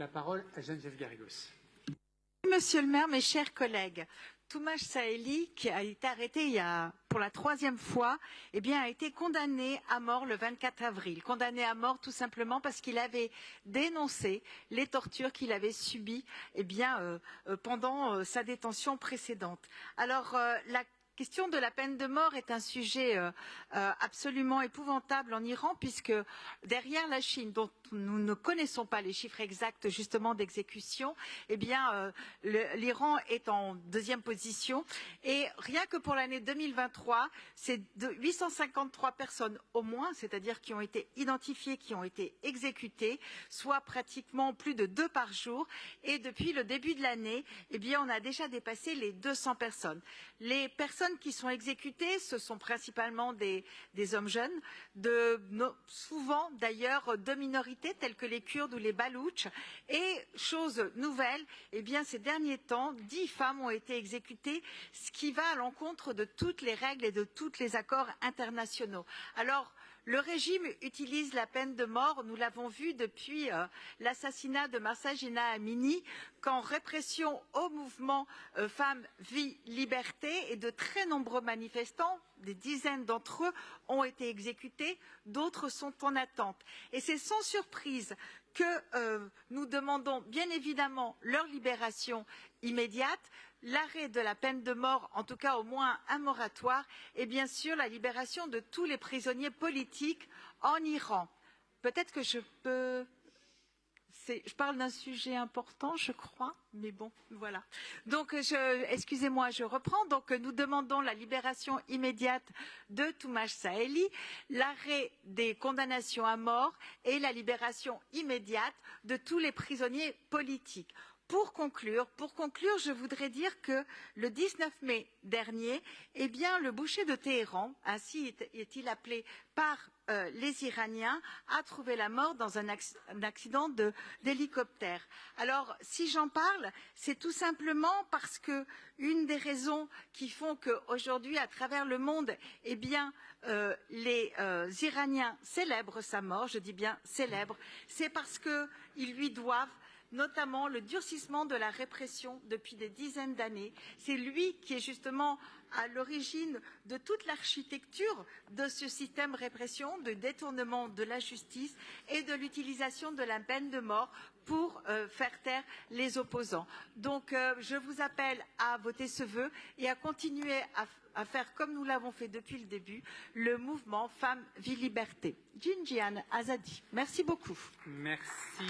la parole à Geneviève Garrigos. Monsieur le maire, mes chers collègues, Toumash Saeli, qui a été arrêté pour la 3e fois, a été condamné à mort le 24 avril. Condamné à mort tout simplement parce qu'il avait dénoncé les tortures qu'il avait subies pendant sa détention précédente. Alors, la question de la peine de mort est un sujet absolument épouvantable en Iran, puisque derrière la Chine, dont nous ne connaissons pas les chiffres exacts justement d'exécution, l'Iran est en 2e position. Et rien que pour l'année 2023, c'est 853 personnes au moins, c'est-à-dire qui ont été identifiées, qui ont été exécutées, soit pratiquement plus de 2 par jour. Et depuis le début de l'année, on a déjà dépassé les 200 personnes. Les personnes qui sont exécutées, ce sont principalement des hommes jeunes, souvent d'ailleurs de minorités telles que les Kurdes ou les Baloutches. Et chose nouvelle, ces derniers temps, 10 femmes ont été exécutées, ce qui va à l'encontre de toutes les règles et de tous les accords internationaux. Alors, le régime utilise la peine de mort, nous l'avons vu depuis l'assassinat de Mahsa Jina Amini, qu'en répression au mouvement Femmes, Vie, Liberté, et de très nombreux manifestants, des dizaines d'entre eux, ont été exécutés, d'autres sont en attente. Et c'est sans surprise que nous demandons bien évidemment leur libération immédiate, l'arrêt de la peine de mort, en tout cas au moins un moratoire, et bien sûr la libération de tous les prisonniers politiques en Iran. Peut-être que je parle d'un sujet important, je crois, mais bon, voilà. Donc, excusez-moi, je reprends. Donc, nous demandons la libération immédiate de Toumash Saeli, l'arrêt des condamnations à mort et la libération immédiate de tous les prisonniers politiques. Pour conclure, je voudrais dire que le 19 mai dernier, le boucher de Téhéran, ainsi est-il appelé par les Iraniens, a trouvé la mort dans un accident d'hélicoptère. Alors, si j'en parle, c'est tout simplement parce que une des raisons qui font qu'aujourd'hui, à travers le monde, les Iraniens célèbrent sa mort, je dis bien célèbrent, c'est parce qu'ils lui doivent notamment le durcissement de la répression depuis des dizaines d'années. C'est lui qui est justement à l'origine de toute l'architecture de ce système de répression, de détournement de la justice et de l'utilisation de la peine de mort pour faire taire les opposants. Donc je vous appelle à voter ce vœu et à continuer à faire comme nous l'avons fait depuis le début, le mouvement Femmes, Vie, Liberté. Jinjian Azadi. Merci beaucoup. Merci.